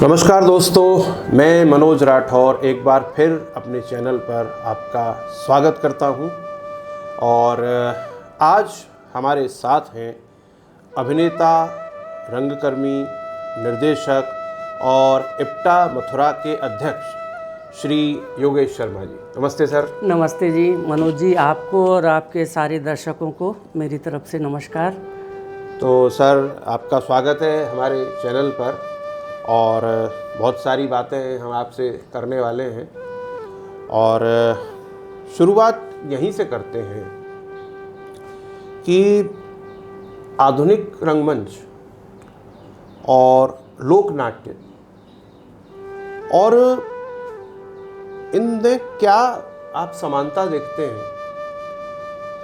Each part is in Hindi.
नमस्कार दोस्तों, मैं मनोज राठौर एक बार फिर अपने चैनल पर आपका स्वागत करता हूं। और आज हमारे साथ हैं अभिनेता, रंगकर्मी, निर्देशक और इप्टा मथुरा के अध्यक्ष श्री योगेश शर्मा जी। नमस्ते सर। नमस्ते जी मनोज जी, आपको और आपके सारे दर्शकों को मेरी तरफ से नमस्कार। तो सर, आपका स्वागत है हमारे चैनल पर और बहुत सारी बातें हम आपसे करने वाले हैं। और शुरुआत यहीं से करते हैं कि आधुनिक रंगमंच और लोकनाट्य और इनमें क्या आप समानता देखते हैं,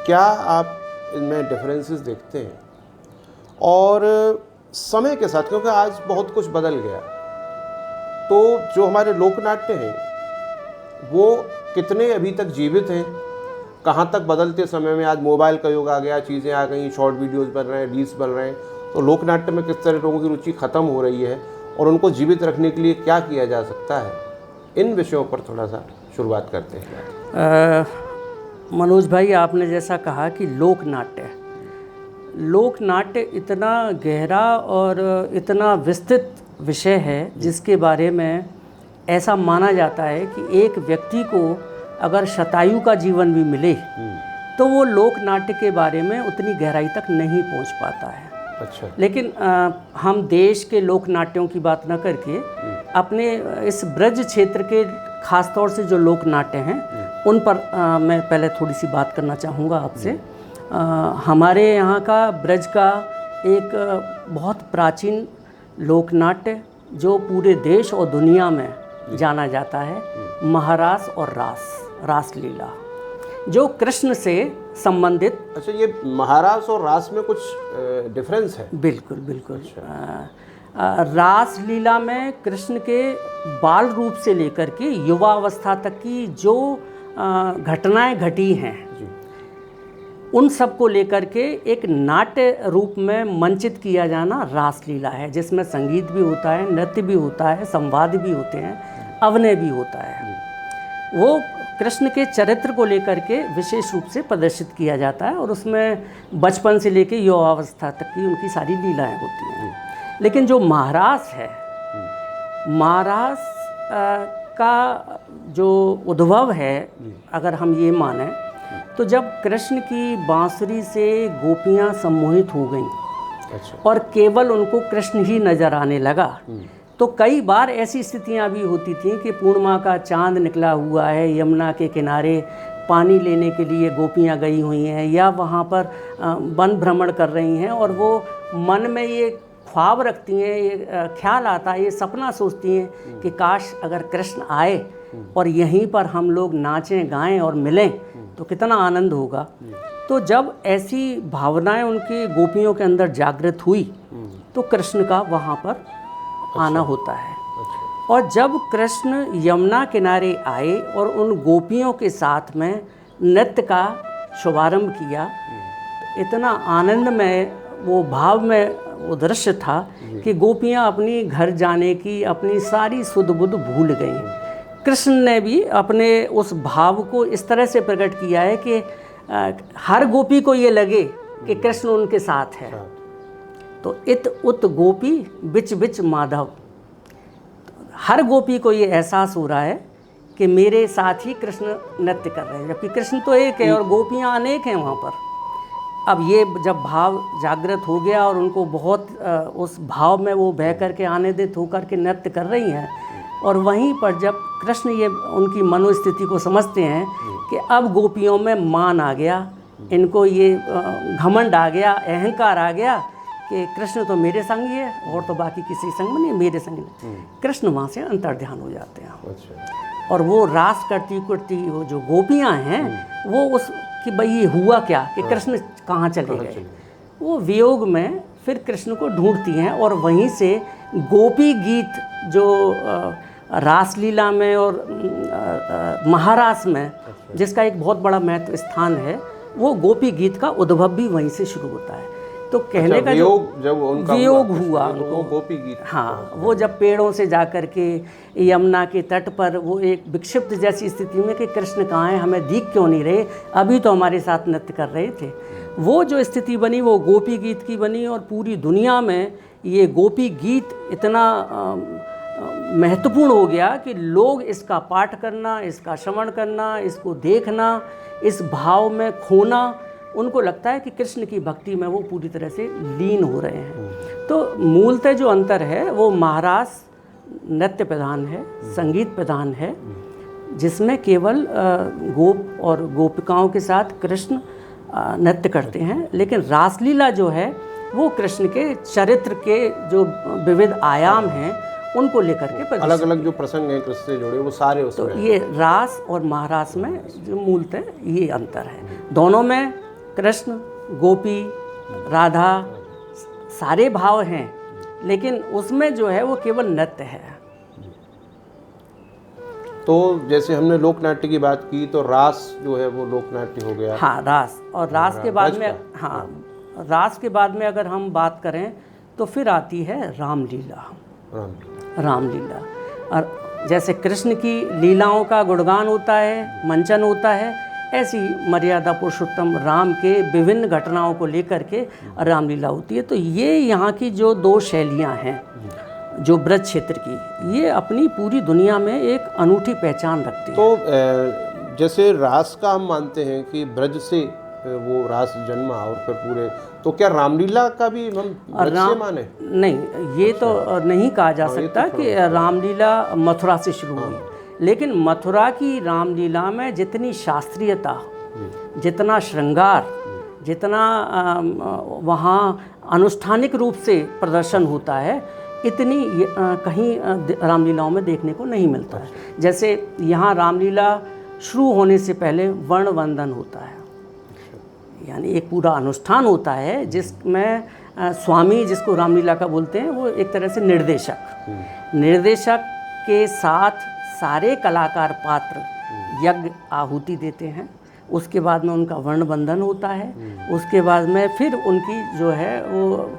क्या आप इनमें डिफरेंसेस देखते हैं? और समय के साथ, क्योंकि आज बहुत कुछ बदल गया, तो जो हमारे लोकनाट्य हैं वो कितने अभी तक जीवित हैं, कहाँ तक बदलते समय में आज मोबाइल का युग आ गया, चीज़ें आ गई, शॉर्ट वीडियोस बन रहे हैं, रील्स बन रहे हैं, तो लोकनाट्य में किस तरह लोगों की रुचि ख़त्म हो रही है और उनको जीवित रखने के लिए क्या किया जा सकता है, इन विषयों पर थोड़ा सा शुरुआत करते हैं। मनोज भाई, आपने जैसा कहा कि लोकनाट्य इतना गहरा और इतना विस्तृत विषय है जिसके बारे में ऐसा माना जाता है कि एक व्यक्ति को अगर शतायु का जीवन भी मिले तो वो लोकनाट्य के बारे में उतनी गहराई तक नहीं पहुंच पाता है। अच्छा। लेकिन हम देश के लोकनाट्यों की बात न करके अपने इस ब्रज क्षेत्र के खास तौर से जो लोकनाट्य हैं उन पर मैं पहले थोड़ी सी बात करना चाहूँगा आपसे। हमारे यहाँ का ब्रज का एक बहुत प्राचीन लोकनाट्य जो पूरे देश और दुनिया में जाना जाता है, महारास और रासलीला, जो कृष्ण से संबंधित। अच्छा, ये महारास और रास में कुछ डिफरेंस है? बिल्कुल बिल्कुल। रासलीला में कृष्ण के बाल रूप से लेकर के युवावस्था तक की जो घटनाएं घटी हैं उन सब को लेकर के एक नाट्य रूप में मंचित किया जाना रासलीला है, जिसमें संगीत भी होता है, नृत्य भी होता है, संवाद भी होते हैं, अभिनय भी होता है। वो कृष्ण के चरित्र को लेकर के विशेष रूप से प्रदर्शित किया जाता है और उसमें बचपन से लेकर युवावस्था तक की उनकी सारी लीलाएं होती हैं। लेकिन जो महारास है, महारास का जो उद्भव है, अगर हम ये माने तो जब कृष्ण की बांसुरी से गोपियां सम्मोहित हो गईं। अच्छा। और केवल उनको कृष्ण ही नज़र आने लगा, तो कई बार ऐसी स्थितियां भी होती थीं कि पूर्णिमा का चांद निकला हुआ है, यमुना के किनारे पानी लेने के लिए गोपियां गई हुई हैं या वहाँ पर वन भ्रमण कर रही हैं और वो मन में ये ख्वाब रखती हैं, ये ख्याल आता है, ये सपना सोचती हैं कि काश अगर कृष्ण आए और यहीं पर हम लोग नाचें, गाएं और मिलें तो कितना आनंद होगा। तो जब ऐसी भावनाएं उनकी गोपियों के अंदर जागृत हुई तो कृष्ण का वहाँ पर आना होता है। और जब कृष्ण यमुना किनारे आए और उन गोपियों के साथ में नृत्य का शुभारंभ किया, इतना आनंदमय वो भाव में वो दृश्य था कि गोपियाँ अपनी घर जाने की अपनी सारी सुध बुध भूल गईं। कृष्ण ने भी अपने उस भाव को इस तरह से प्रकट किया है कि हर गोपी को ये लगे कि कृष्ण उनके साथ है। तो इत उत गोपी बिच बिच माधव, हर गोपी को ये एहसास हो रहा है कि मेरे साथ ही कृष्ण नृत्य कर रहे हैं, जबकि कृष्ण तो एक है और गोपियाँ अनेक हैं वहाँ पर। अब ये जब भाव जागृत हो गया और उनको बहुत उस भाव में वो बह करके आनंदित होकर के नृत्य कर रही हैं, और वहीं पर जब कृष्ण ये उनकी मनोस्थिति को समझते हैं कि अब गोपियों में मान आ गया, इनको ये घमंड आ गया, अहंकार आ गया कि कृष्ण तो मेरे संग ही है और तो बाकी किसी संग में नहीं, मेरे संग नहीं। कृष्ण वहाँ से अंतर्ध्यान हो जाते हैं। अच्छा। और वो रास करती करती वो जो गोपियाँ हैं वो उस कि भाई ये हुआ क्या कि कृष्ण कहाँ चले गए, वो वियोग में फिर कृष्ण को ढूंढती हैं। और वहीं से गोपी गीत जो रासलीला में और महारास में जिसका एक बहुत बड़ा महत्व स्थान है, वो गोपी गीत का उद्भव भी वहीं से शुरू होता है। तो कहने का जो वियोग जब उनका वियोग हुआ तो वो गोपी गीत। हाँ, वो जब पेड़ों से जा कर के यमुना के तट पर वो एक विक्षिप्त जैसी स्थिति में कि कृष्ण कहाँ हैं, हमें दिख क्यों नहीं रहे, अभी तो हमारे साथ नृत्य कर रहे थे, वो जो स्थिति बनी वो गोपी गीत की बनी। और पूरी दुनिया में ये गोपी गीत इतना महत्वपूर्ण हो गया कि लोग इसका पाठ करना, इसका श्रवण करना, इसको देखना, इस भाव में खोना, उनको लगता है कि कृष्ण की भक्ति में वो पूरी तरह से लीन हो रहे हैं। तो मूलतः जो अंतर है वो महारास नृत्य प्रधान है, संगीत प्रधान है, जिसमें केवल गोप और गोपिकाओं के साथ कृष्ण नृत्य करते हैं। लेकिन रासलीला जो है वो कृष्ण के चरित्र के जो विविध आयाम हैं उनको लेकर के अलग अलग जो प्रसंग हैं कृष्ण से जुड़े वो सारे उसमें तो ये रास और महारास में जो मूलतः ये अंतर है। दोनों में कृष्ण, गोपी, राधा सारे भाव हैं, लेकिन उसमें जो है वो केवल नृत्य है। तो जैसे हमने लोक नाट्य की बात की तो रास जो है वो लोक नाट्य हो गया। हाँ, रास। और रास के बाद में रास के बाद में अगर हम बात करें तो फिर आती है रामलीला। रामलीला और जैसे कृष्ण की लीलाओं का गुणगान होता है, मंचन होता है, ऐसी मर्यादा पुरुषोत्तम राम के विभिन्न घटनाओं को लेकर के रामलीला होती है। तो ये यहाँ की जो दो शैलियाँ हैं जो ब्रज क्षेत्र की, ये अपनी पूरी दुनिया में एक अनूठी पहचान रखती हैं। तो जैसे रास का हम मानते हैं कि ब्रज से वो रास जन्मा और फिर पूरे, तो क्या रामलीला का भी हम ब्रज से माने? नहीं, ये तो नहीं कहा जा सकता कि रामलीला मथुरा से शुरू हुई, लेकिन मथुरा की रामलीला में जितनी शास्त्रीयता, जितना श्रृंगार, जितना वहाँ अनुष्ठानिक रूप से प्रदर्शन होता है, इतनी कहीं रामलीलाओं में देखने को नहीं मिलता है। जैसे यहाँ रामलीला शुरू होने से पहले वर्ण वंदन होता है, यानी एक पूरा अनुष्ठान होता है जिसमें स्वामी, जिसको रामलीला का बोलते हैं, वो एक तरह से निर्देशक के साथ सारे कलाकार पात्र यज्ञ आहुति देते हैं। उसके बाद में उनका वर्ण बंधन होता है। उसके बाद में फिर उनकी जो है वो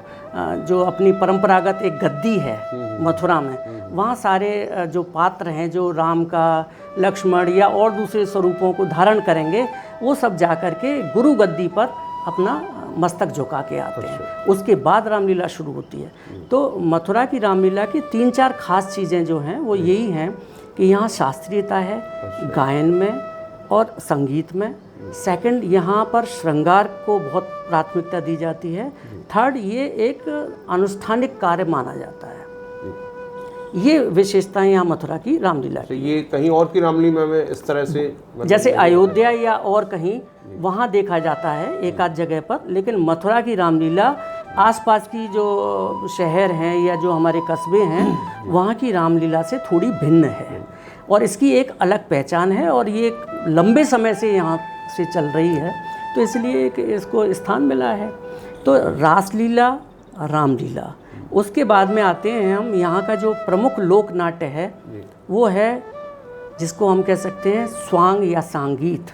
जो अपनी परंपरागत एक गद्दी है मथुरा में, वहाँ सारे जो पात्र हैं जो राम का, लक्ष्मण या और दूसरे स्वरूपों को धारण करेंगे, वो सब जा कर के गुरु गद्दी पर अपना मस्तक झुका के आते हैं। उसके बाद रामलीला शुरू होती है। तो मथुरा की रामलीला की 3-4 खास चीज़ें जो हैं वो यही हैं कि यहाँ शास्त्रीयता है गायन में और संगीत में। सेकंड, यहाँ पर श्रृंगार को बहुत प्राथमिकता दी जाती है। थर्ड, ये एक अनुष्ठानिक कार्य माना जाता है। ये विशेषताएं यहाँ मथुरा की रामलीला की। ये कहीं और की रामलीला में इस तरह से जैसे अयोध्या या और कहीं वहाँ देखा जाता है एक आध जगह पर, लेकिन मथुरा की रामलीला आसपास की जो शहर हैं या जो हमारे कस्बे हैं वहाँ की रामलीला से थोड़ी भिन्न है और इसकी एक अलग पहचान है और ये एक लंबे समय से यहाँ से चल रही है, तो इसलिए इसको स्थान मिला है। तो रासलीला, रामलीला। उसके बाद में आते हैं हम, यहाँ का जो प्रमुख लोक नाट्य है वो है जिसको हम कह सकते हैं स्वांग या सांगीत,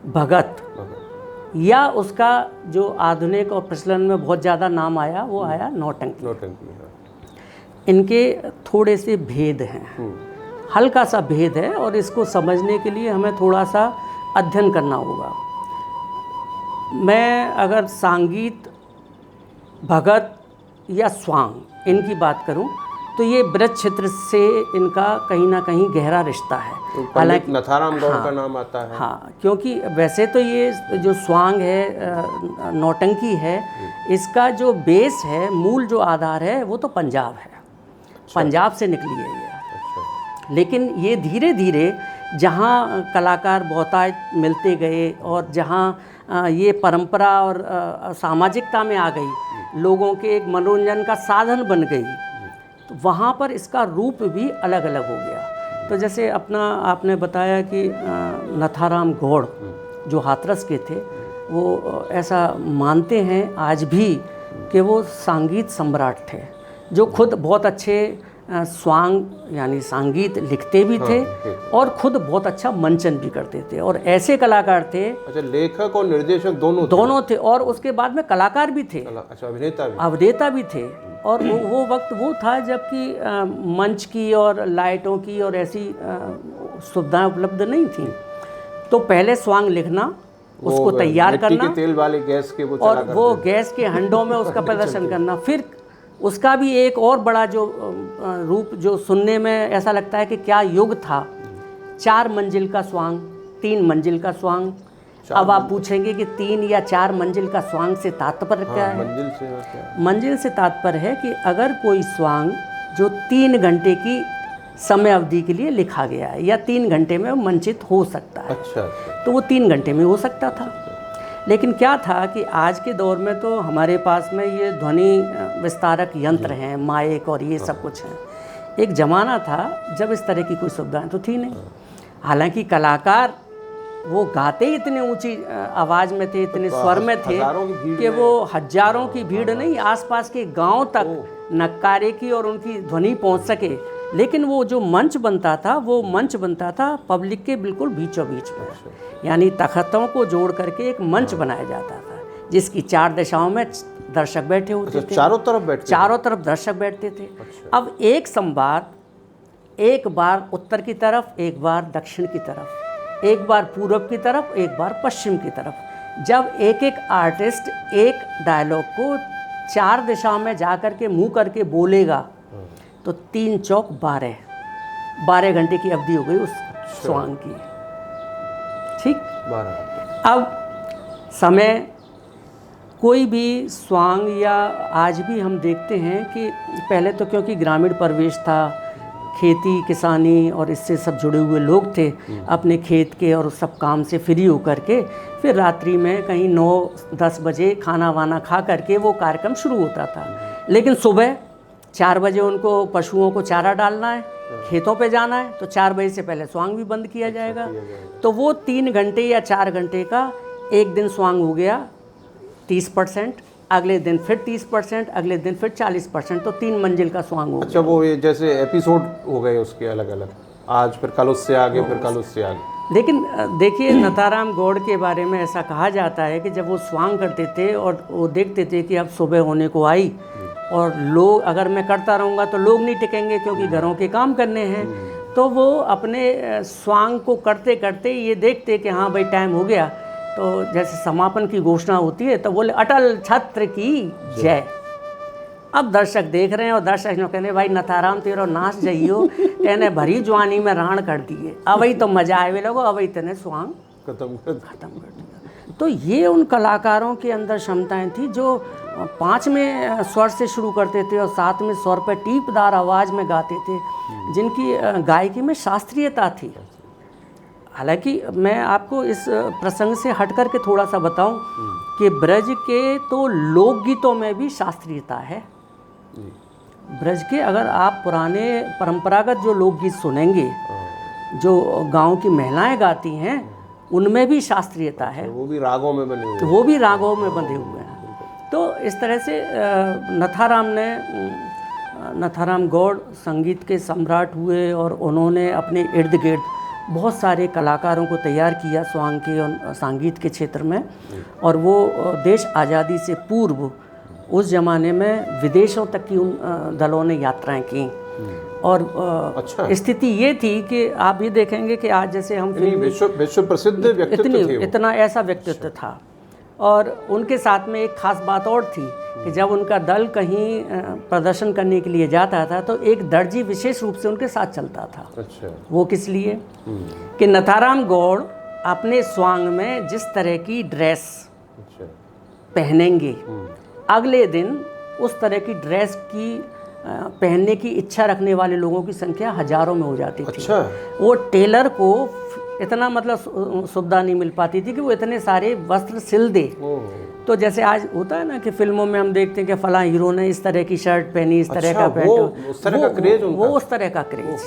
भगत, या उसका जो आधुनिक और प्रचलन में बहुत ज़्यादा नाम आया वो आया नौटंकी। इनके थोड़े से भेद हैं, हल्का सा भेद है और इसको समझने के लिए हमें थोड़ा सा अध्ययन करना होगा। मैं अगर सांगीत, भगत या स्वांग इनकी बात करूं तो ये ब्रज क्षेत्र से इनका कहीं ना कहीं गहरा रिश्ता है। हालांकि नथाराम गौड़ का नाम आता है। हाँ, क्योंकि वैसे तो ये जो स्वांग है, नौटंकी है, इसका जो बेस है, मूल जो आधार है वो तो पंजाब है। पंजाब से निकली है ये। लेकिन ये धीरे धीरे जहाँ कलाकार बहुतायत मिलते गए और जहाँ ये परंपरा और सामाजिकता में आ गई, लोगों के एक मनोरंजन का साधन बन गई, तो वहाँ पर इसका रूप भी अलग अलग हो गया। तो जैसे आपने बताया कि नथाराम गौड़ जो हाथरस के थे, वो ऐसा मानते हैं आज भी कि वो संगीत सम्राट थे, जो खुद बहुत अच्छे स्वांग यानी संगीत लिखते भी थे और खुद बहुत अच्छा मंचन भी करते थे, और ऐसे कलाकार थे। अच्छा, लेखक और निर्देशक दोनों थे, और उसके बाद में कलाकार भी थे। अच्छा, अभिनेता भी थे। और वो वक्त वो था जबकि मंच की और लाइटों की और ऐसी सुविधाएं उपलब्ध नहीं थी। तो पहले स्वांग लिखना, उसको तैयार करना, तेल वाले गैस के और वो गैस के हंडों में उसका प्रदर्शन करना, फिर उसका भी एक और बड़ा जो रूप जो सुनने में ऐसा लगता है कि क्या युग था, 4 मंजिल का स्वांग, 3 मंजिल का स्वांग। अब आप पूछेंगे कि 3 या 4 मंजिल का स्वांग से तात्पर्य क्या है? मंजिल से तात्पर्य है कि अगर कोई स्वांग जो 3 घंटे की समय अवधि के लिए लिखा गया है या 3 घंटे में मंचित हो सकता है, अच्छा, तो वो 3 घंटे में हो सकता था। लेकिन क्या था कि आज के दौर में तो हमारे पास में ये ध्वनि विस्तारक यंत्र हैं, माइक और ये सब कुछ है। एक ज़माना था जब इस तरह की कोई सुविधाएं तो थी नहीं। हालांकि कलाकार वो गाते ही इतने ऊंची आवाज़ में थे, इतने स्वर में थे कि वो हजारों की भीड़ नहीं, आसपास के गांव तक नक्कारे की और उनकी ध्वनि पहुंच सके। लेकिन वो जो मंच बनता था, वो मंच बनता था पब्लिक के बिल्कुल बीचों बीच में, यानी तख्तों को जोड़ करके एक मंच बनाया जाता था जिसकी 4 दिशाओं में दर्शक बैठे होते थे। चारों तरफ दर्शक बैठते थे। अब एक संवाद एक बार उत्तर की तरफ, एक बार दक्षिण की तरफ, एक बार पूरब की तरफ, एक बार पश्चिम की तरफ। जब एक एक आर्टिस्ट एक डायलॉग को 4 दिशाओं में जा कर के मुँह करके बोलेगा तो 3 चौक 12 घंटे की अवधि हो गई उस स्वांग की। ठीक, 12। अब समय कोई भी स्वांग या आज भी हम देखते हैं कि पहले तो क्योंकि ग्रामीण परिवेश था, खेती किसानी और इससे सब जुड़े हुए लोग थे, अपने खेत के और सब काम से फ्री होकर के फिर रात्रि में कहीं 9-10 बजे खाना वाना खा करके वो कार्यक्रम शुरू होता था। लेकिन सुबह 4 बजे उनको पशुओं को चारा डालना है, खेतों पे जाना है, तो 4 बजे से पहले स्वांग भी बंद किया जाएगा। तो वो 3 घंटे या 4 घंटे का एक दिन स्वांग हो गया 30%, अगले दिन फिर 30%, अगले दिन फिर 40%, तो 3 मंजिल का स्वांग हो गया। अच्छा, वो ये जैसे एपिसोड हो गए उसके अलग अलग, आज फिर कल उससे आगे, फिर कल उससे आगे। लेकिन देखिए, नथाराम गौड़ के बारे में ऐसा कहा जाता है कि जब वो स्वांग करते थे और वो देखते थे कि अब सुबह होने को आई और लोग, अगर मैं करता रहूँगा तो लोग नहीं टिकेंगे क्योंकि घरों के काम करने हैं, तो वो अपने स्वांग को करते करते ये देखते कि हाँ भाई टाइम हो गया, तो जैसे समापन की घोषणा होती है तो बोले अटल छत्र की जय। अब दर्शक देख रहे हैं और दर्शक जो कहने भाई नथाराम तेरो नाच जाइयो, कहने भरी जवानी में राण कर दिए, अब ही तो मजा आए वे लोगों, अब ही तेने स्वांग खत्म कर दिया। तो ये उन कलाकारों के अंदर क्षमताएं थी जो 5वें स्वर से शुरू करते थे और 7वें स्वर पर टीपदार आवाज़ में गाते थे, जिनकी गायकी में शास्त्रीयता थी। हालांकि मैं आपको इस प्रसंग से हट कर के थोड़ा सा बताऊं कि ब्रज के तो लोकगीतों में भी शास्त्रीयता है। ब्रज के अगर आप पुराने परंपरागत जो लोकगीत सुनेंगे जो गांव की महिलाएं गाती हैं, उनमें भी शास्त्रीयता है, वो भी रागों में बने हुए हैं। वो भी रागों में बंधे हुए हैं। तो इस तरह से नथाराम गौड़ संगीत के सम्राट हुए और उन्होंने अपने इर्द गिर्द बहुत सारे कलाकारों को तैयार किया स्वांग के और संगीत के क्षेत्र में। और वो देश आज़ादी से पूर्व उस ज़माने में विदेशों तक की उन दलों ने यात्राएं की। और अच्छा। स्थिति ये थी कि आप ये देखेंगे कि आज जैसे हम विश्व प्रसिद्ध व्यक्तित्व थे, इतना ऐसा व्यक्तित्व था। और उनके साथ में एक खास बात और थी कि जब उनका दल कहीं प्रदर्शन करने के लिए जाता था तो एक दर्जी विशेष रूप से उनके साथ चलता था। अच्छा। वो किस लिए कि नथाराम गौड़ अपने स्वांग में जिस तरह की ड्रेस पहनेंगे, अगले दिन उस तरह की ड्रेस की पहनने की इच्छा रखने वाले लोगों की संख्या हजारों में हो जाती थी। अच्छा। वो टेलर को इतना मतलब सुविधा नहीं मिल पाती थी कि वो इतने सारे वस्त्र सिल दे। तो जैसे आज होता है ना कि फिल्मों में हम देखते हैं कि फलां हीरो ने इस तरह की शर्ट पहनी, इस तरह का पैंट, उस तरह का क्रेज उनका। वो उस तरह का क्रेज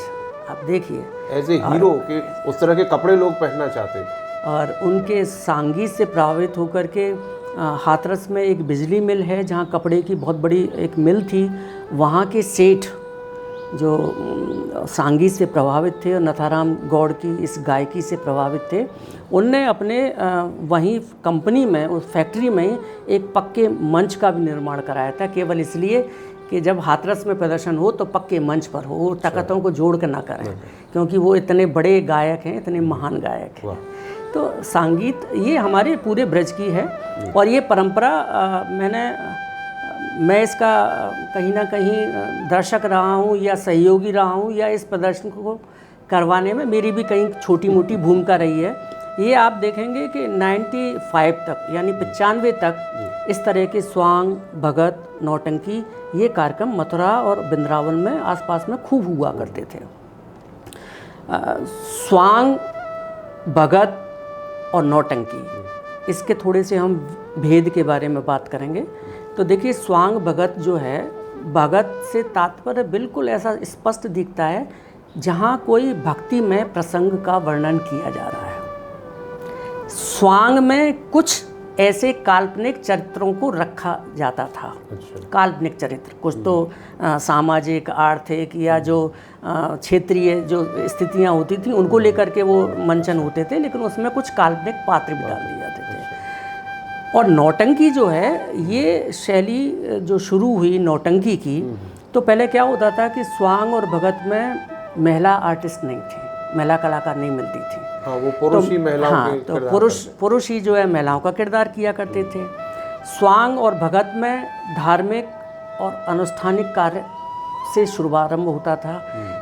आप देखिए, एज ए हीरो के उस तरह के कपड़े लोग पहनना चाहते थे। और उनके संगीत से प्रभावित होकर के हाथरस में एक बिजली मिल है जहाँ कपड़े की बहुत बड़ी एक मिल थी, वहाँ के सेठ जो सांगीत से प्रभावित थे और नथाराम गौड़ की इस गायकी से प्रभावित थे, उनने अपने वहीं कंपनी में, उस फैक्ट्री में ही एक पक्के मंच का भी निर्माण कराया था, केवल इसलिए कि जब हाथरस में प्रदर्शन हो तो पक्के मंच पर हो, वो तख्तों को जोड़ कर ना करें, क्योंकि वो इतने बड़े गायक हैं, इतने महान गायक हैं। तो संगीत ये हमारे पूरे ब्रज की है, और ये परंपरा मैं इसका कहीं ना कहीं दर्शक रहा हूँ या सहयोगी रहा हूँ, या इस प्रदर्शन को करवाने में मेरी भी कहीं छोटी मोटी भूमिका रही है। ये आप देखेंगे कि 95 तक, यानी 95 तक इस तरह के स्वांग, भगत, नौटंकी, ये कार्यक्रम मथुरा और वृंदावन में आसपास में खूब हुआ करते थे। स्वांग, भगत और नौटंकी, इसके थोड़े से हम भेद के बारे में बात करेंगे। तो देखिए, स्वांग भगत जो है, भगत से तात्पर्य बिल्कुल ऐसा स्पष्ट दिखता है जहाँ कोई भक्ति में प्रसंग का वर्णन किया जा रहा है। स्वांग में कुछ ऐसे काल्पनिक चरित्रों को रखा जाता था। काल्पनिक चरित्र कुछ तो सामाजिक, आर्थिक या जो क्षेत्रीय जो स्थितियाँ होती थी उनको लेकर के वो मंचन होते थे, लेकिन उसमें कुछ काल्पनिक पात्र भी डाल दिए जाते थे। और नौटंकी जो है, ये शैली जो शुरू हुई नौटंकी की, तो पहले क्या होता था कि स्वांग और भगत में महिला आर्टिस्ट नहीं थी, महिला कलाकार नहीं मिलती थी। हाँ, वो पुरुष ही महिलाओं के तो पुरुष ही जो है महिलाओं का किरदार किया करते थे। स्वांग और भगत में धार्मिक और अनुष्ठानिक कार्य से शुभारंभ होता था,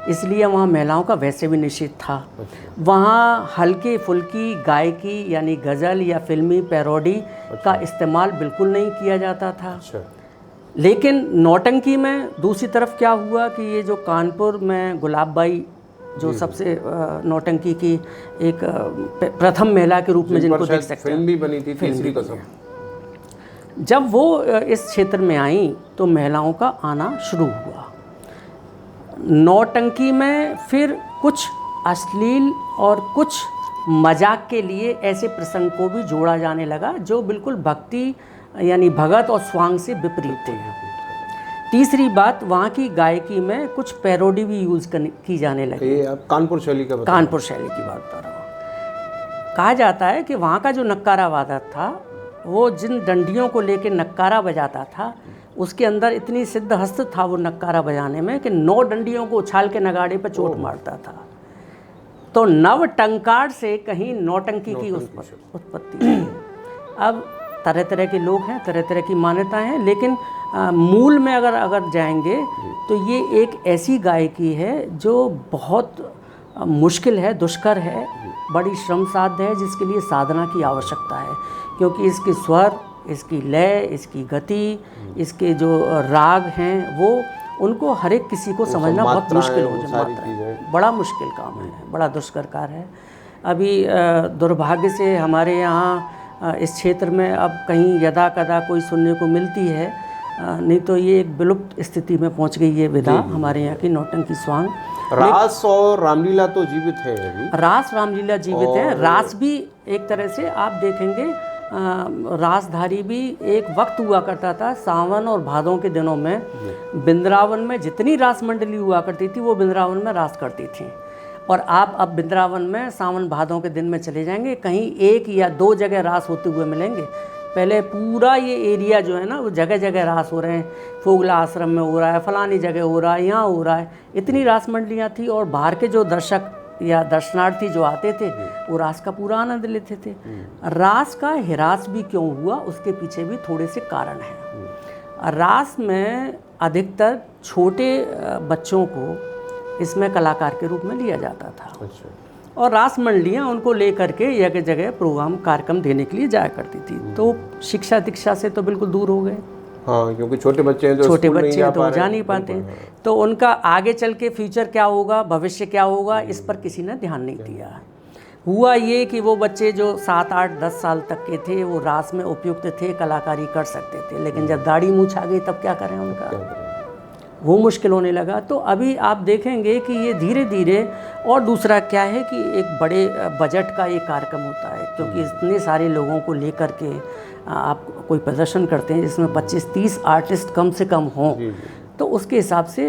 इसलिए वहाँ महिलाओं का वैसे भी निषेध था। वहाँ हल्के फुल्की गायकी यानी गज़ल या फिल्मी पैरोडी का इस्तेमाल बिल्कुल नहीं किया जाता था। लेकिन नौटंकी में दूसरी तरफ क्या हुआ कि ये जो कानपुर में गुलाबबाई जो सबसे नौटंकी की एक प्रथम महिला के रूप में जिनको देख सकते हैं, फिल्म भी बनी थी तीसरी कसम, जब वो इस क्षेत्र में आई तो महिलाओं का आना शुरू हुआ। नौटंकी में फिर कुछ अश्लील और कुछ मजाक के लिए ऐसे प्रसंग को भी जोड़ा जाने लगा जो बिल्कुल भक्ति यानी भगत और स्वांग से विपरीत थे। तीसरी बात, वहाँ की गायकी में कुछ पैरोडी भी यूज़ की जाने लगी। ये आप कानपुर शैली का बता, कानपुर शैली की बात बता रहा हूँ। कहा जाता है कि वहाँ का जो नक्कारा वादक था, वो जिन डंडियों को लेके नक्कारा बजाता था, उसके अंदर इतनी सिद्ध हस्त था वो नक्कारा बजाने में कि 9 डंडियों को उछाल के नगाड़े पर चोट मारता था। तो नव टंकार से कहीं नौटंकी की उत्पत्ति। अब तरह तरह के लोग हैं, तरह तरह की मान्यताएं हैं, लेकिन मूल में अगर जाएंगे तो ये एक ऐसी गायकी है जो बहुत मुश्किल है, दुष्कर है, बड़ी श्रम साध्य है, जिसके लिए साधना की आवश्यकता है, क्योंकि इसके स्वर, इसकी लय, इसकी गति, इसके जो राग हैं, वो उनको हर एक किसी को समझना बहुत मुश्किल हो जाता है। बड़ा मुश्किल काम है, बड़ा दुष्कर कार्य है। अभी दुर्भाग्य से हमारे यहाँ इस क्षेत्र में अब कहीं यदा कदा कोई सुनने को मिलती है, नहीं तो ये एक विलुप्त स्थिति में पहुंच गई है विधा हमारे यहाँ की नौटंकी स्वांग। रास और रामलीला तो जीवित है अभी। रास रामलीला जीवित है। रास भी एक तरह से आप देखेंगे, रासधारी भी एक वक्त हुआ करता था। सावन और भादों के दिनों में वृंदावन में जितनी रास मंडली हुआ करती थी वो वृंदावन में रास करती थी। और आप अब वृंदावन में सावन भादों के दिन में चले जाएंगे, कहीं 1 या 2 जगह रास होते हुए मिलेंगे। पहले पूरा ये एरिया जो है ना, वो जगह जगह रास हो रहे हैं। फोगला आश्रम में हो रहा है, फलानी जगह हो रहा है, यहाँ हो रहा है। इतनी रास मंडलियाँ थी, और बाहर के जो दर्शक या दर्शनार्थी जो आते थे वो रास का पूरा आनंद लेते थे। रास का हिरास भी क्यों हुआ, उसके पीछे भी थोड़े से कारण हैं। रास में अधिकतर छोटे बच्चों को इसमें कलाकार के रूप में लिया जाता था। और रास मंडलियाँ उनको लेकर के जगह जगह प्रोग्राम कार्यक्रम देने के लिए जाया करती थी। तो शिक्षा दीक्षा से तो बिल्कुल दूर हो गए। हाँ, क्योंकि छोटे बच्चे हैं तो जा नहीं पाते। तो उनका आगे चल के फ्यूचर क्या होगा, भविष्य क्या होगा, इस पर किसी ने ध्यान नहीं दिया। हुआ ये कि वो बच्चे जो 7, 8, 10 साल तक के थे वो रास में उपयुक्त थे, कलाकारी कर सकते थे, लेकिन जब दाढ़ी मूंछ आ गई तब क्या करें, उनका वो मुश्किल होने लगा। तो अभी आप देखेंगे कि ये धीरे धीरे, और दूसरा क्या है कि एक बड़े बजट का ये कार्यक्रम होता है, क्योंकि इतने सारे लोगों को लेकर के आप कोई प्रदर्शन करते हैं जिसमें 25-30 आर्टिस्ट कम से कम हों, तो उसके हिसाब से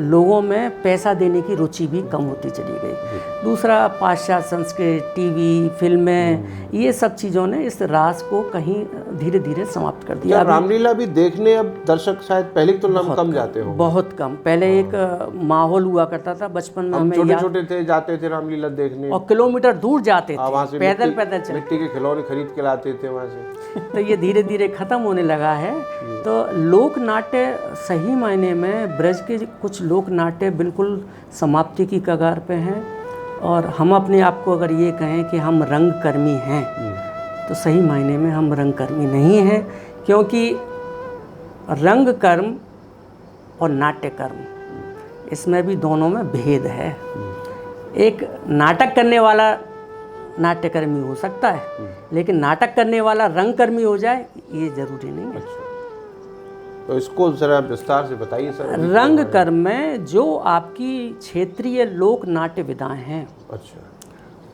लोगों में पैसा देने की रुचि भी कम होती चली गई। दूसरा, पाश्चात्य संस्कृति, टीवी, फिल्में, ये सब चीज़ों ने इस रास को कहीं धीरे धीरे समाप्त कर दिया। रामलीला भी देखने अब दर्शक शायद पहले की तुलना में कम जाते हो। बहुत कम। पहले एक माहौल हुआ करता था बचपन में, हमें छोटे छोटे थे, जाते थे रामलीला देखने और किलोमीटर दूर जाते थे, वहाँ से पैदल चलते, मिट्टी के खिलौने खरीद के लाते थे वहाँ से। तो ये धीरे धीरे ख़त्म होने लगा है। तो लोक नाट्य सही मायने में ब्रज के कुछ लोक नाट्य बिल्कुल समाप्ति की कगार पे हैं, और हम अपने आप को अगर ये कहें कि हम रंगकर्मी हैं तो सही मायने में हम रंगकर्मी नहीं हैं, क्योंकि रंग कर्म और नाट्य कर्म, इसमें भी दोनों में भेद है। एक नाटक करने वाला नाट्यकर्मी हो सकता है, लेकिन नाटक करने वाला रंगकर्मी हो जाए ये जरूरी नहीं है। अच्छा, तो इसको जरा विस्तार से बताइए सर। रंग कर्म में जो आपकी क्षेत्रीय लोक नाट्य विधाएं हैं, अच्छा,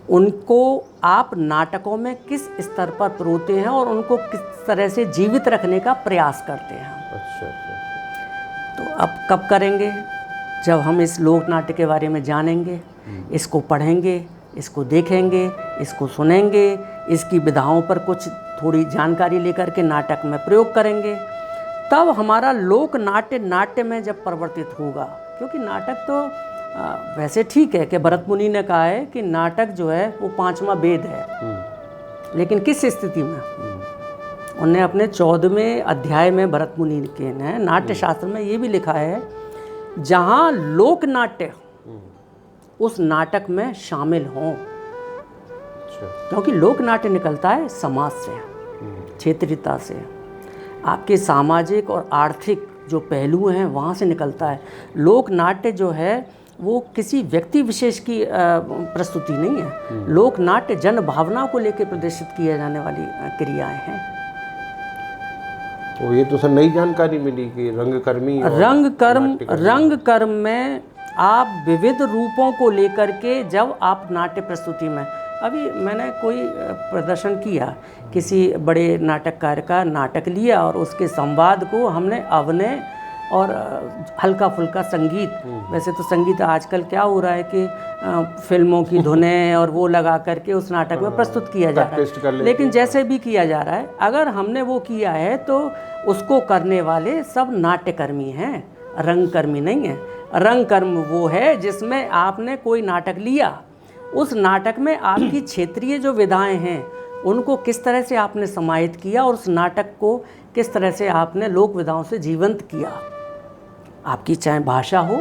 उनको आप नाटकों में किस स्तर पर परोते हैं और उनको किस तरह से जीवित रखने का प्रयास करते हैं। अच्छा, तो अब कब करेंगे? जब हम इस लोक नाट्य के बारे में जानेंगे, इसको पढ़ेंगे, इसको देखेंगे, इसको सुनेंगे, इसकी विधाओं पर कुछ थोड़ी जानकारी लेकर के नाटक में प्रयोग करेंगे, तब हमारा लोक नाट्य नाट्य में जब परिवर्तित होगा। क्योंकि नाटक तो वैसे ठीक है कि भरत मुनि ने कहा है कि नाटक जो है वो 5वां वेद है, लेकिन किस स्थिति में? उन्होंने अपने 14वें अध्याय में भरत मुनि के ने नाट्य शास्त्र में ये भी लिखा है, जहाँ लोक नाट्य उस नाटक में शामिल हों। क्योंकि लोक नाट्य निकलता है समाज से, क्षेत्रीयता से, आपके सामाजिक और आर्थिक जो पहलू हैं वहाँ से निकलता है। लोक नाट्य जो है वो किसी व्यक्ति विशेष की प्रस्तुति नहीं है। लोक नाट्य जन भावना को लेकर प्रदर्शित किया जाने वाली क्रियाएं हैं। तो ये तो सर नई जानकारी मिली कि रंगकर्मी और रंग कर्म में आप विविध रूपों को लेकर के जब आप नाट्य प्रस्तुति में, अभी मैंने कोई प्रदर्शन किया, किसी बड़े नाटककार का नाटक लिया और उसके संवाद को हमने अभिनय और हल्का फुल्का संगीत, वैसे तो संगीत आजकल क्या हो रहा है कि फिल्मों की धुनें और वो लगा करके उस नाटक में प्रस्तुत किया जा रहा है, लेकिन जैसे भी किया जा रहा है, अगर हमने वो किया है तो उसको करने वाले सब नाट्यकर्मी हैं, रंगकर्मी नहीं है। रंगकर्म वो है जिसमें आपने कोई नाटक लिया, उस नाटक में आपकी क्षेत्रीय जो विधाएं हैं उनको किस तरह से आपने समाहित किया और उस नाटक को किस तरह से आपने लोक विधाओं से जीवंत किया। आपकी चाहे भाषा हो,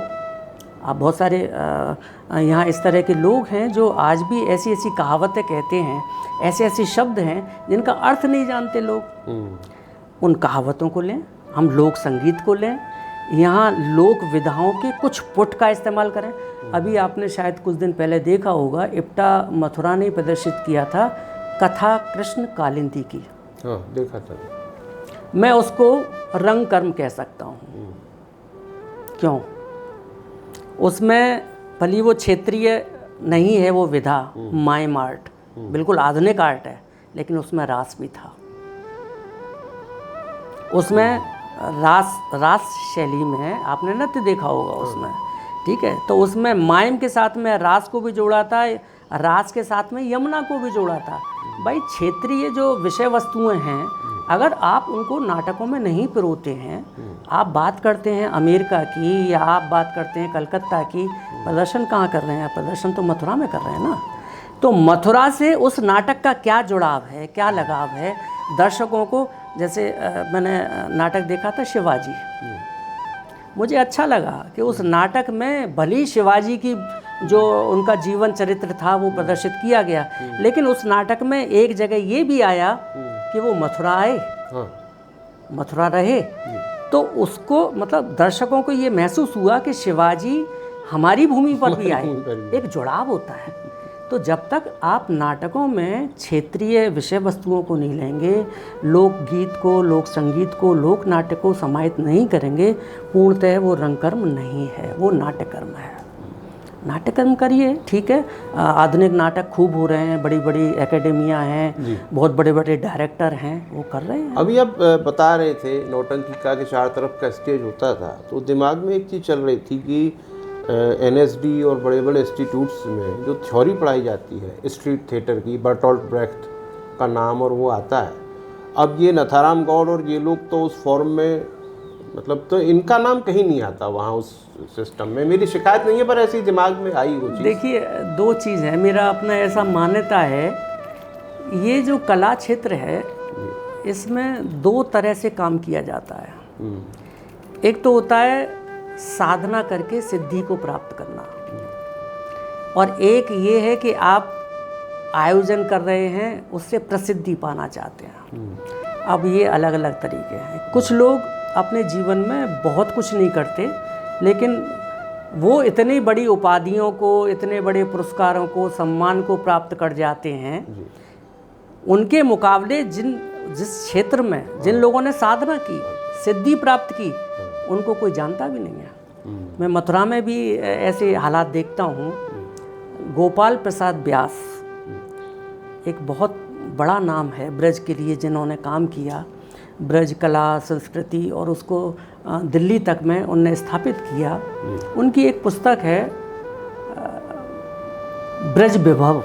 आप बहुत सारे यहाँ इस तरह के लोग हैं जो आज भी ऐसी ऐसी कहावतें कहते हैं, ऐसे ऐसे शब्द हैं जिनका अर्थ नहीं जानते लोग। उन कहावतों को लें, हम लोक संगीत को लें, यहाँ लोक विधाओं के कुछ पुट का इस्तेमाल करें। अभी आपने शायद कुछ दिन पहले देखा होगा, इप्टा मथुरा ने प्रदर्शित किया था कथा कृष्ण कालिंदी की। हाँ, देखा था। मैं उसको रंग कर्म कह सकता हूँ। क्यों? उसमें भली वो क्षेत्रीय नहीं है, वो विधा माइम आर्ट, बिल्कुल आधुनिक आर्ट है, लेकिन उसमें रास भी था। उसमें रास शैली में आपने नृत्य देखा होगा उसमें, ठीक है। तो उसमें माइम के साथ में रास को भी जोड़ा था, रास के साथ में यमुना को भी जोड़ा था। भाई क्षेत्रीय जो विषय वस्तुएं हैं, अगर आप उनको नाटकों में नहीं पिरोते हैं, आप बात करते हैं अमेरिका की या आप बात करते हैं कलकत्ता की, प्रदर्शन कहाँ कर रहे हैं? प्रदर्शन तो मथुरा में कर रहे हैं ना। तो मथुरा से उस नाटक का क्या जुड़ाव है, क्या लगाव है दर्शकों को? जैसे मैंने नाटक देखा था शिवाजी, मुझे अच्छा लगा कि उस नाटक में भली शिवाजी की जो उनका जीवन चरित्र था वो प्रदर्शित किया गया, लेकिन उस नाटक में एक जगह ये भी आया कि वो मथुरा आए, मथुरा रहे। तो उसको मतलब दर्शकों को ये महसूस हुआ कि शिवाजी हमारी भूमि पर भी आए, एक जुड़ाव होता है। तो जब तक आप नाटकों में क्षेत्रीय विषय वस्तुओं को नहीं लेंगे, लोकगीत को, लोक संगीत को, लोक नाट्य को समाहित नहीं करेंगे, पूर्णतः वो रंगकर्म नहीं है, वो नाट्यकर्म है। नाट्यकर्म करिए, ठीक है। आधुनिक नाटक खूब हो रहे हैं, बड़ी बड़ी एकेडमियां हैं, बहुत बड़े बड़े डायरेक्टर हैं, वो कर रहे हैं। अभी आप बता रहे थे नौटंकी का कि चार तरफ का स्टेज होता था, तो दिमाग में एक चीज़ चल रही थी कि एनएसडी और बड़े बड़े इंस्टीट्यूट्स में जो थ्योरी पढ़ाई जाती है स्ट्रीट थिएटर की, बर्टोल्ट ब्रेख्ट का नाम और वो आता है। अब ये नथाराम गौड़ और ये लोग तो उस फॉर्म में, मतलब तो इनका नाम कहीं नहीं आता वहाँ उस सिस्टम में। मेरी शिकायत नहीं है, पर ऐसी दिमाग में आई वो चीज़। देखिए, दो चीज़ है, मेरा अपना ऐसा मान्यता है, ये जो कला क्षेत्र है इसमें दो तरह से काम किया जाता है। एक तो होता है साधना करके सिद्धि को प्राप्त करना, और एक ये है कि आप आयोजन कर रहे हैं, उससे प्रसिद्धि पाना चाहते हैं। अब ये अलग अलग तरीके हैं। कुछ लोग अपने जीवन में बहुत कुछ नहीं करते, लेकिन वो इतनी बड़ी उपाधियों को, इतने बड़े पुरस्कारों को, सम्मान को प्राप्त कर जाते हैं, उनके मुकाबले जिस क्षेत्र में जिन लोगों ने साधना की, सिद्धि प्राप्त की, उनको कोई जानता भी नहीं है। मैं मथुरा में भी ऐसे हालात देखता हूँ। गोपाल प्रसाद व्यास एक बहुत बड़ा नाम है ब्रज के लिए, जिन्होंने काम किया, ब्रज कला संस्कृति और उसको दिल्ली तक में उनने स्थापित किया। उनकी एक पुस्तक है ब्रज विभव,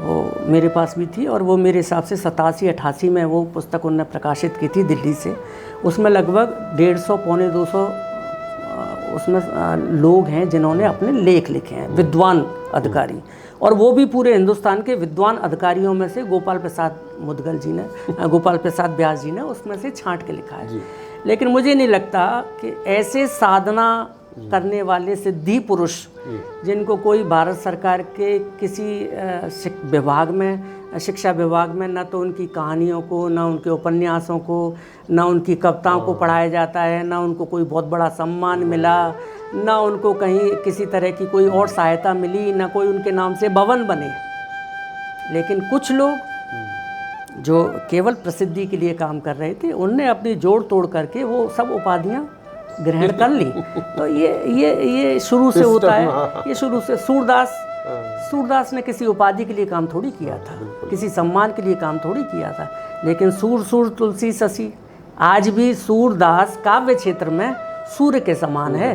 वो मेरे पास भी थी, और वो मेरे हिसाब से 87-88 में वो पुस्तक उनने प्रकाशित की थी दिल्ली से। उसमें लगभग 150 पौने 200 उसमें लोग हैं जिन्होंने अपने लेख लिखे हैं, विद्वान अधिकारी, और वो भी पूरे हिंदुस्तान के विद्वान अधिकारियों में से गोपाल प्रसाद मुदगल जी ने, गोपाल प्रसाद व्यास जी ने उसमें से छांट के लिखा है। लेकिन मुझे नहीं लगता कि ऐसे साधना करने वाले सिद्धि पुरुष, जिनको कोई भारत सरकार के किसी विभाग में, शिक्षा विभाग में, न तो उनकी कहानियों को, न उनके उपन्यासों को, न उनकी कविताओं को पढ़ाया जाता है, न उनको कोई बहुत बड़ा सम्मान मिला, न उनको कहीं किसी तरह की कोई और सहायता मिली, न कोई उनके नाम से भवन बने। लेकिन कुछ लोग जो केवल प्रसिद्धि के लिए काम कर रहे थे, उनने अपनी जोड़ तोड़ करके वो सब उपाधियाँ ग्रहण कर ली। तो ये शुरू से होता है, ये शुरू से। सूरदास ने किसी उपाधि के लिए काम थोड़ी किया था, किसी सम्मान के लिए काम थोड़ी किया था। लेकिन सूर तुलसी शशि, आज भी सूरदास काव्य क्षेत्र में सूर्य के समान है।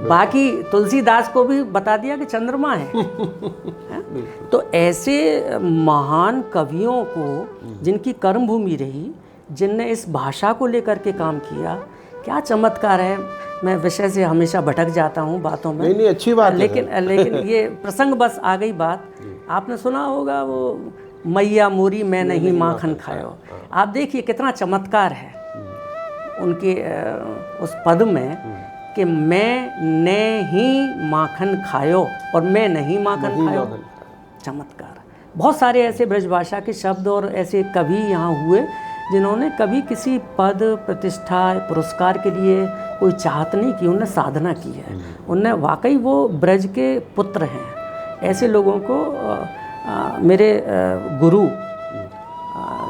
बाकी तुलसीदास को भी बता दिया कि चंद्रमा है। तो ऐसे महान कवियों को, जिनकी कर्मभूमि रही, जिनने इस भाषा को लेकर के काम किया, क्या चमत्कार है। मैं विषय से हमेशा भटक जाता हूँ बातों में। नहीं, अच्छी बात है। लेकिन ये प्रसंग बस आ गई बात। आपने सुना होगा वो मैया मोरी मैं नहीं माखन खायो। आप देखिए कितना चमत्कार है उनके उस पद में कि मैं ने ही माखन खायो और मैं नहीं माखन खायो। चमत्कार। बहुत सारे ऐसे ब्रजभाषा के शब्द और ऐसे कवि यहाँ हुए जिन्होंने कभी किसी पद, प्रतिष्ठा, पुरस्कार के लिए कोई चाहत नहीं की, उन्होंने साधना की है। उनने वाकई वो ब्रज के पुत्र हैं। ऐसे लोगों को मेरे गुरु,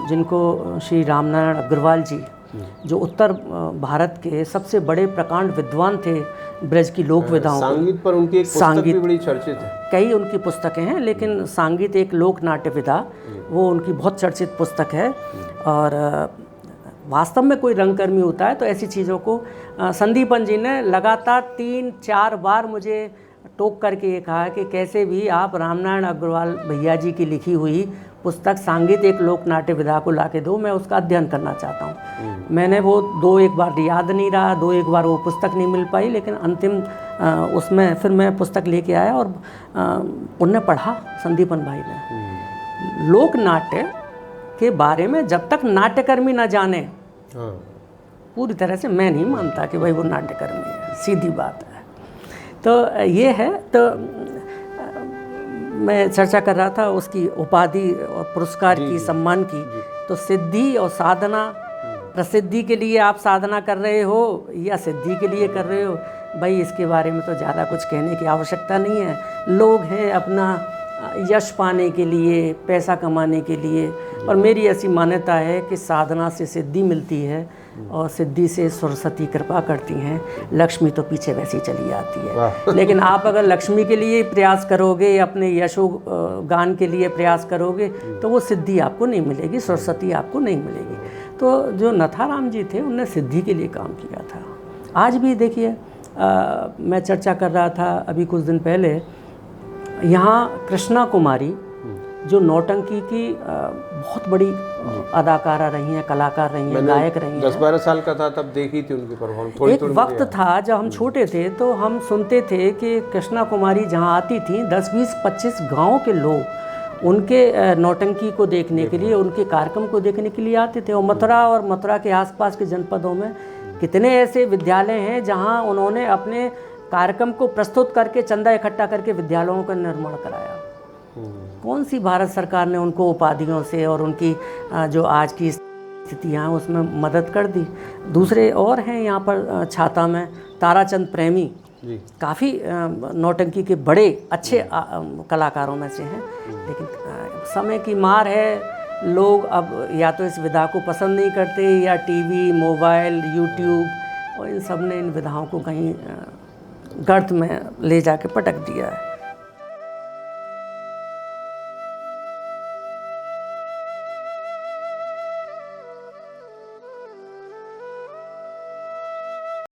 जिनको श्री रामनारायण अग्रवाल जी, जो उत्तर भारत के सबसे बड़े प्रकांड विद्वान थे ब्रज की लोक विधाओं, संगीत पर उनकी एक पुस्तक भी बड़ी चर्चित है। कई उनकी पुस्तकें हैं, लेकिन संगीत एक लोक नाट्य विधा, वो उनकी बहुत चर्चित पुस्तक है। और वास्तव में कोई रंगकर्मी होता है तो ऐसी चीज़ों को, संदीपन जी ने लगातार 3-4 बार मुझे टोक करके ये कहा कि कैसे भी आप रामनारायण अग्रवाल भैया जी की लिखी हुई पुस्तक संगीत एक लोक नाट्य विधा को ला के दो, मैं उसका अध्ययन करना चाहता हूँ। मैंने वो 2-1 बार याद नहीं रहा, 2-1 बार वो पुस्तक नहीं मिल पाई, लेकिन अंतिम उसमें फिर मैं पुस्तक लेके आया और उनने पढ़ा, संदीपन भाई ने। लोक नाट्य के बारे में जब तक नाट्यकर्मी ना जाने, पूरी तरह से मैं नहीं मानता कि भाई वो नाट्यकर्मी है, सीधी बात है। तो ये है। तो मैं चर्चा कर रहा था उसकी उपाधि और पुरस्कार की, सम्मान की। तो सिद्धि और साधना, प्रसिद्धि के लिए आप साधना कर रहे हो या सिद्धि के लिए कर रहे हो, भाई इसके बारे में तो ज़्यादा कुछ कहने की आवश्यकता नहीं है। लोग हैं अपना यश पाने के लिए, पैसा कमाने के लिए। और मेरी ऐसी मान्यता है कि साधना से सिद्धि मिलती है, और सिद्धि से सरस्वती कृपा करती हैं, लक्ष्मी तो पीछे वैसे ही चली आती है। वाह। लेकिन आप अगर लक्ष्मी के लिए प्रयास करोगे, अपने यशो गान के लिए प्रयास करोगे, तो वो सिद्धि आपको नहीं मिलेगी, सरस्वती आपको नहीं मिलेगी। तो जो नथाराम जी थे उनने सिद्धि के लिए काम किया था। आज भी देखिए, मैं चर्चा कर रहा था अभी कुछ दिन पहले, यहाँ कृष्णा कुमारी जो नौटंकी की बहुत बड़ी अदाकारा रही हैं, कलाकार रही हैं, गायक रही हैं। 10-12 साल का था तब देखी थी उनकी परफॉर्मेंस। एक वक्त था जब हम छोटे थे तो हम सुनते थे कि कृष्णा कुमारी जहाँ आती थी 10, 20, 25 गाँव के लोग उनके नौटंकी को देखने के लिए, उनके कार्यक्रम को देखने के लिए आते थे। और मथुरा के आसपास के जनपदों में कितने ऐसे विद्यालय हैं जहाँ उन्होंने अपने कार्यक्रम को प्रस्तुत करके, चंदा इकट्ठा करके विद्यालयों का निर्माण कराया। कौन सी भारत सरकार ने उनको उपाधियों से और उनकी जो आज की स्थितियाँ हैं उसमें मदद कर दी। दूसरे और हैं यहाँ पर छाता में ताराचंद प्रेमी, काफ़ी नौटंकी के बड़े अच्छे कलाकारों में से हैं। लेकिन समय की मार है, लोग अब या तो इस विधा को पसंद नहीं करते, या टीवी, मोबाइल, यूट्यूब और इन सब ने इन विधाओं को कहीं गर्त में ले जाके पटक दिया है।